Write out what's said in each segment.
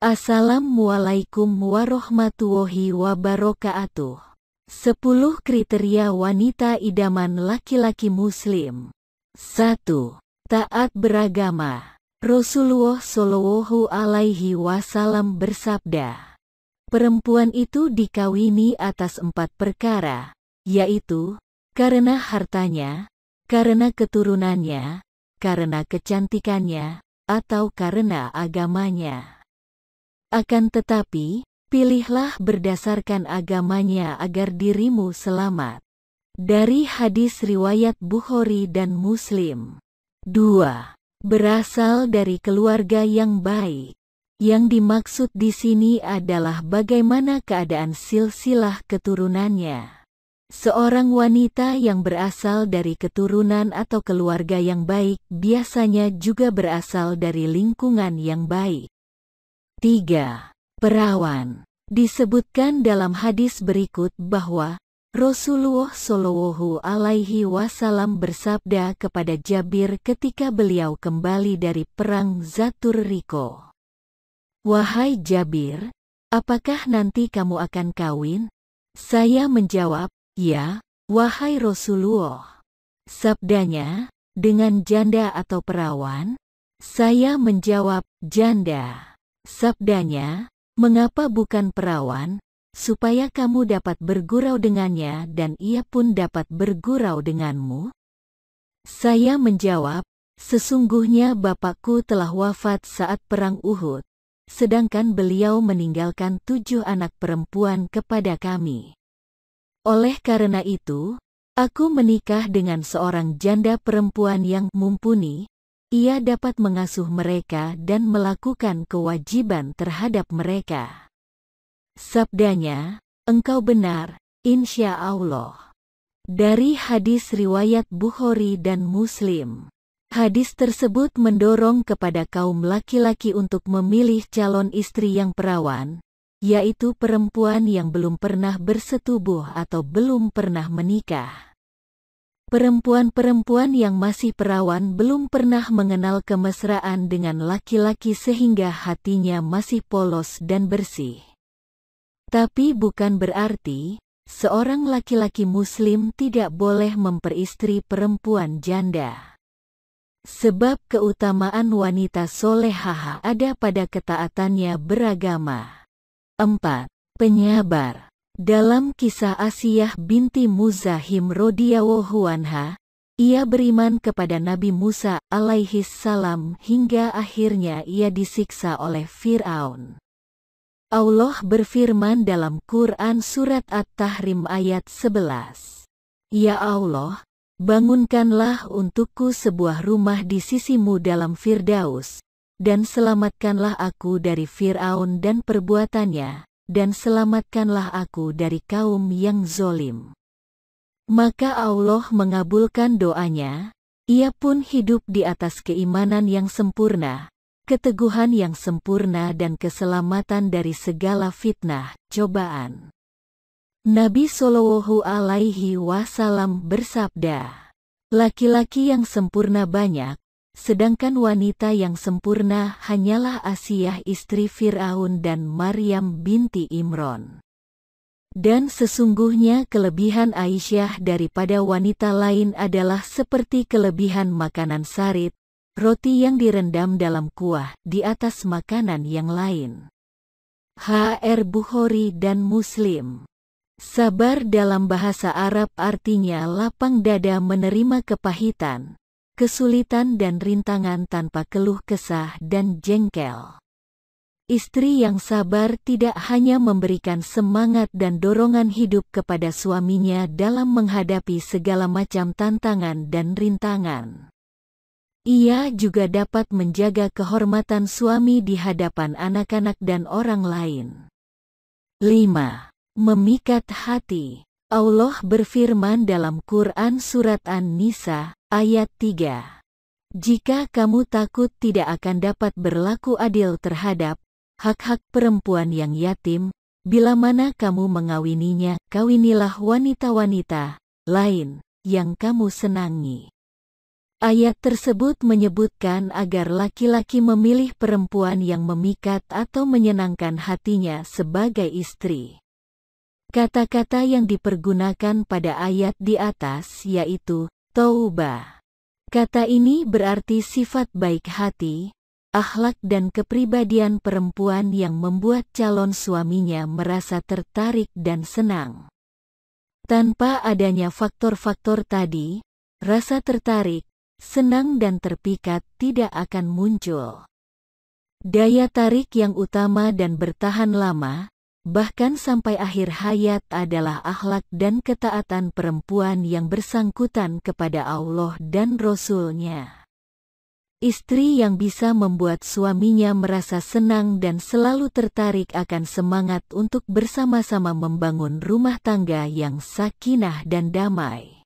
Assalamualaikum warahmatullahi wabarakatuh. 10 kriteria wanita idaman laki-laki muslim. 1. Taat beragama. Rasulullah Shallallahu Alaihi Wasallam bersabda, perempuan itu dikawini atas 4 perkara, yaitu karena hartanya, karena keturunannya, karena kecantikannya, atau karena agamanya. Akan tetapi, pilihlah berdasarkan agamanya agar dirimu selamat. Dari hadis riwayat Bukhari dan Muslim. 2. Berasal dari keluarga yang baik. Yang dimaksud di sini adalah bagaimana keadaan silsilah keturunannya. Seorang wanita yang berasal dari keturunan atau keluarga yang baik biasanya juga berasal dari lingkungan yang baik. 3. Perawan. Disebutkan dalam hadis berikut bahwa Rasulullah Shallallahu Alaihi Wasallam bersabda kepada Jabir ketika beliau kembali dari perang Zatur Riqo, "Wahai Jabir, apakah nanti kamu akan kawin?" Saya menjawab, "Ya, wahai Rasulullah." Sabdanya, "Dengan janda atau perawan?" Saya menjawab, "Janda." Sabdanya, "Mengapa bukan perawan? Supaya kamu dapat bergurau dengannya dan ia pun dapat bergurau denganmu." Saya menjawab, "Sesungguhnya bapakku telah wafat saat perang Uhud, sedangkan beliau meninggalkan 7 anak perempuan kepada kami. Oleh karena itu, aku menikah dengan seorang janda perempuan yang mumpuni. Ia dapat mengasuh mereka dan melakukan kewajiban terhadap mereka." Sabdanya, "Engkau benar, insya Allah." Dari hadis riwayat Bukhari dan Muslim. Hadis tersebut mendorong kepada kaum laki-laki untuk memilih calon istri yang perawan, yaitu perempuan yang belum pernah bersetubuh atau belum pernah menikah. Perempuan-perempuan yang masih perawan belum pernah mengenal kemesraan dengan laki-laki sehingga hatinya masih polos dan bersih. Tapi bukan berarti seorang laki-laki muslim tidak boleh memperistri perempuan janda. Sebab keutamaan wanita solehah ada pada ketaatannya beragama. 4. Penyabar. Dalam kisah Asiyah binti Muzahim radhiyallahu anha, ia beriman kepada Nabi Musa alaihi salam hingga akhirnya ia disiksa oleh Fir'aun. Allah berfirman dalam Quran Surat At-Tahrim ayat 11. "Ya Allah, bangunkanlah untukku sebuah rumah di sisimu dalam Firdaus, dan selamatkanlah aku dari Fir'aun dan perbuatannya, dan selamatkanlah aku dari kaum yang zolim." Maka Allah mengabulkan doanya, ia pun hidup di atas keimanan yang sempurna, keteguhan yang sempurna dan keselamatan dari segala fitnah, cobaan. Nabi Shallallahu Alaihi Wasallam bersabda, "Laki-laki yang sempurna banyak, sedangkan wanita yang sempurna hanyalah Asiyah istri Fir'aun dan Maryam binti Imron. Dan sesungguhnya kelebihan Aisyah daripada wanita lain adalah seperti kelebihan makanan sarit, roti yang direndam dalam kuah di atas makanan yang lain." H.R. Bukhari dan Muslim. Sabar dalam bahasa Arab artinya lapang dada menerima kepahitan, kesulitan dan rintangan tanpa keluh kesah dan jengkel. Istri yang sabar tidak hanya memberikan semangat dan dorongan hidup kepada suaminya dalam menghadapi segala macam tantangan dan rintangan. Ia juga dapat menjaga kehormatan suami di hadapan anak-anak dan orang lain. 5. Memikat hati. Allah berfirman dalam Quran Surat An-Nisa, ayat 3. "Jika kamu takut tidak akan dapat berlaku adil terhadap hak-hak perempuan yang yatim, bila mana kamu mengawininya, kawinilah wanita-wanita lain yang kamu senangi." Ayat tersebut menyebutkan agar laki-laki memilih perempuan yang memikat atau menyenangkan hatinya sebagai istri. Kata-kata yang dipergunakan pada ayat di atas yaitu taubah. Kata ini berarti sifat baik hati, akhlak dan kepribadian perempuan yang membuat calon suaminya merasa tertarik dan senang. Tanpa adanya faktor-faktor tadi, rasa tertarik, senang dan terpikat tidak akan muncul. Daya tarik yang utama dan bertahan lama, bahkan sampai akhir hayat adalah akhlak dan ketaatan perempuan yang bersangkutan kepada Allah dan Rasul-Nya. Istri yang bisa membuat suaminya merasa senang dan selalu tertarik akan semangat untuk bersama-sama membangun rumah tangga yang sakinah dan damai.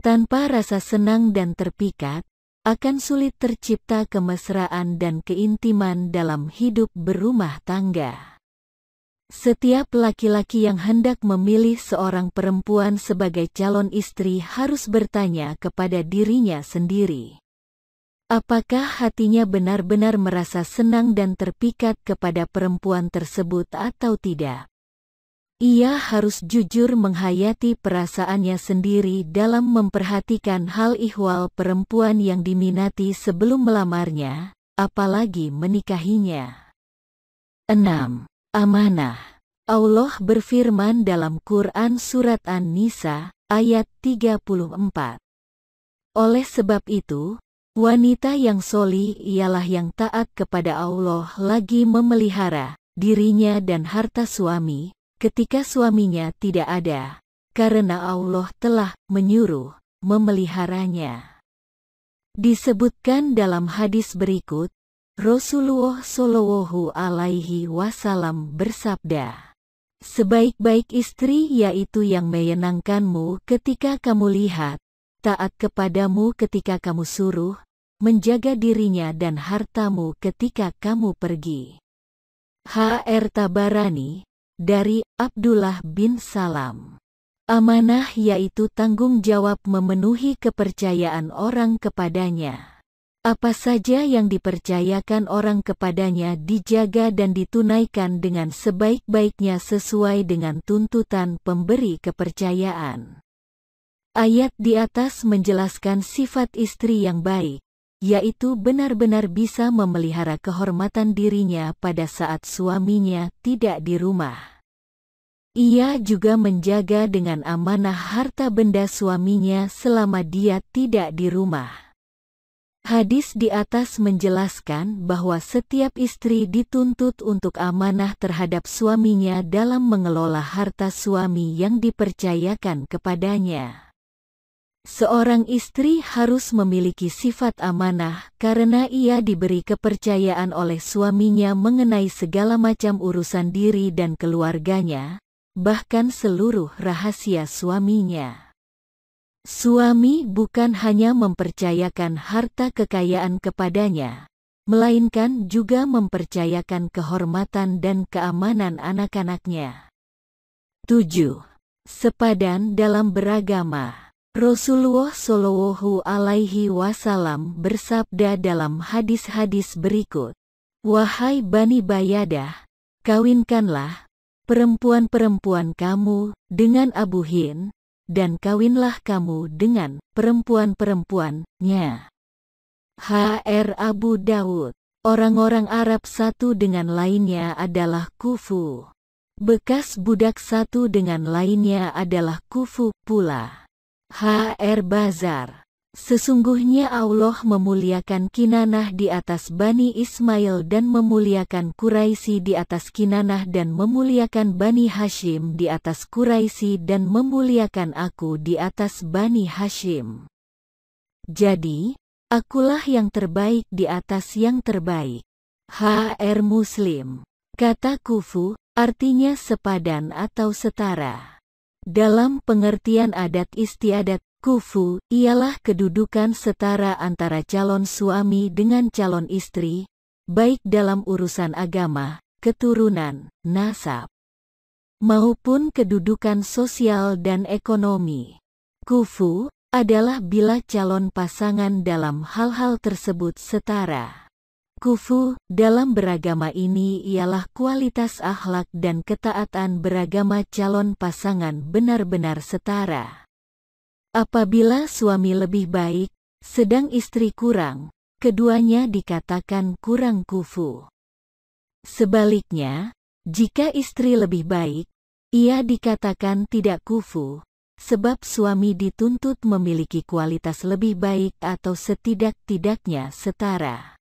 Tanpa rasa senang dan terpikat, akan sulit tercipta kemesraan dan keintiman dalam hidup berumah tangga. Setiap laki-laki yang hendak memilih seorang perempuan sebagai calon istri harus bertanya kepada dirinya sendiri. Apakah hatinya benar-benar merasa senang dan terpikat kepada perempuan tersebut atau tidak? Ia harus jujur menghayati perasaannya sendiri dalam memperhatikan hal ihwal perempuan yang diminati sebelum melamarnya, apalagi menikahinya. 6. Amanah. Allah berfirman dalam Quran Surat An-Nisa, ayat 34. Oleh sebab itu, wanita yang sholih ialah yang taat kepada Allah lagi memelihara dirinya dan harta suami, ketika suaminya tidak ada, karena Allah telah menyuruh memeliharanya. Disebutkan dalam hadis berikut, Rasulullah Shallallahu Alaihi Wasallam bersabda, sebaik-baik istri yaitu yang menyenangkanmu ketika kamu lihat, taat kepadamu ketika kamu suruh, menjaga dirinya dan hartamu ketika kamu pergi. H.R. Tabarani, dari Abdullah bin Salam. Amanah yaitu tanggung jawab memenuhi kepercayaan orang kepadanya. Apa saja yang dipercayakan orang kepadanya dijaga dan ditunaikan dengan sebaik-baiknya sesuai dengan tuntutan pemberi kepercayaan. Ayat di atas menjelaskan sifat istri yang baik, yaitu benar-benar bisa memelihara kehormatan dirinya pada saat suaminya tidak di rumah. Ia juga menjaga dengan amanah harta benda suaminya selama dia tidak di rumah. Hadis di atas menjelaskan bahwa setiap istri dituntut untuk amanah terhadap suaminya dalam mengelola harta suami yang dipercayakan kepadanya. Seorang istri harus memiliki sifat amanah karena ia diberi kepercayaan oleh suaminya mengenai segala macam urusan diri dan keluarganya, bahkan seluruh rahasia suaminya. Suami bukan hanya mempercayakan harta kekayaan kepadanya, melainkan juga mempercayakan kehormatan dan keamanan anak-anaknya. 7. Sepadan dalam beragama. Rasulullah Shallallahu Alaihi Wasallam bersabda dalam hadis-hadis berikut, wahai Bani Bayadah, kawinkanlah perempuan-perempuan kamu dengan Abu Hind, dan kawinlah kamu dengan perempuan-perempuannya. H.R. Abu Dawud. Orang-orang Arab satu dengan lainnya adalah kufu. Bekas budak satu dengan lainnya adalah kufu pula. H.R. Bazar. Sesungguhnya Allah memuliakan Kinanah di atas Bani Ismail dan memuliakan Quraisy di atas Kinanah dan memuliakan Bani Hashim di atas Quraisy dan memuliakan aku di atas Bani Hashim. Jadi, akulah yang terbaik di atas yang terbaik. H.R. Muslim. Kata kufu artinya sepadan atau setara. Dalam pengertian adat istiadat, kufu ialah kedudukan setara antara calon suami dengan calon istri, baik dalam urusan agama, keturunan, nasab, maupun kedudukan sosial dan ekonomi. Kufu adalah bila calon pasangan dalam hal-hal tersebut setara. Kufu dalam beragama ini ialah kualitas akhlak dan ketaatan beragama calon pasangan benar-benar setara. Apabila suami lebih baik, sedang istri kurang, keduanya dikatakan kurang kufu. Sebaliknya, jika istri lebih baik, ia dikatakan tidak kufu, sebab suami dituntut memiliki kualitas lebih baik atau setidak-tidaknya setara.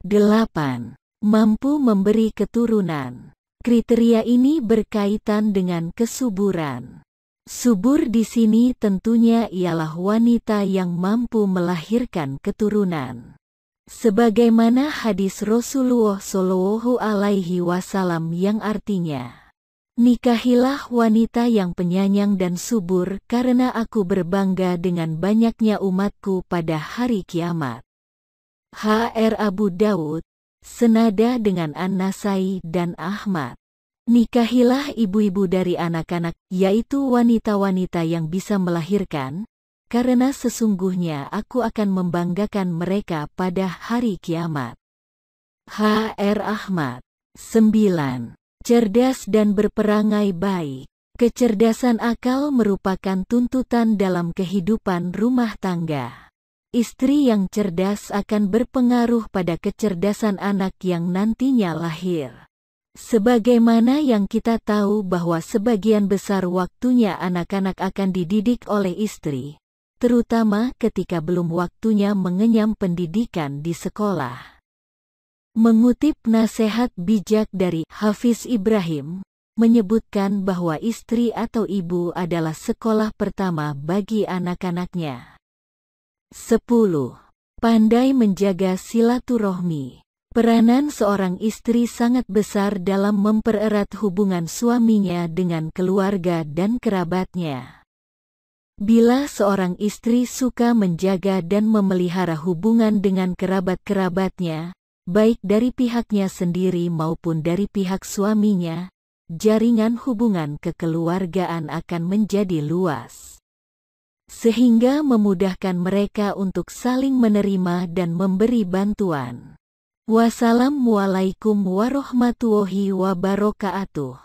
8. Mampu memberi keturunan. Kriteria ini berkaitan dengan kesuburan. Subur di sini tentunya ialah wanita yang mampu melahirkan keturunan. Sebagaimana hadis Rasulullah Shallallahu Alaihi Wasallam yang artinya, nikahilah wanita yang penyayang dan subur karena aku berbangga dengan banyaknya umatku pada hari kiamat. Hr Abu Dawud, senada dengan An-Nasai dan Ahmad. Nikahilah ibu-ibu dari anak-anak, yaitu wanita-wanita yang bisa melahirkan, karena sesungguhnya aku akan membanggakan mereka pada hari kiamat. Hr Ahmad. 9. Cerdas dan berperangai baik. Kecerdasan akal merupakan tuntutan dalam kehidupan rumah tangga. Istri yang cerdas akan berpengaruh pada kecerdasan anak yang nantinya lahir. Sebagaimana yang kita tahu bahwa sebagian besar waktunya anak-anak akan dididik oleh istri, terutama ketika belum waktunya mengenyam pendidikan di sekolah. Mengutip nasihat bijak dari Hafiz Ibrahim, menyebutkan bahwa istri atau ibu adalah sekolah pertama bagi anak-anaknya. 10. Pandai menjaga silaturahmi. Peranan seorang istri sangat besar dalam mempererat hubungan suaminya dengan keluarga dan kerabatnya. Bila seorang istri suka menjaga dan memelihara hubungan dengan kerabat-kerabatnya, baik dari pihaknya sendiri maupun dari pihak suaminya, jaringan hubungan kekeluargaan akan menjadi luas, sehingga memudahkan mereka untuk saling menerima dan memberi bantuan. Wassalamualaikum warahmatullahi wabarakatuh.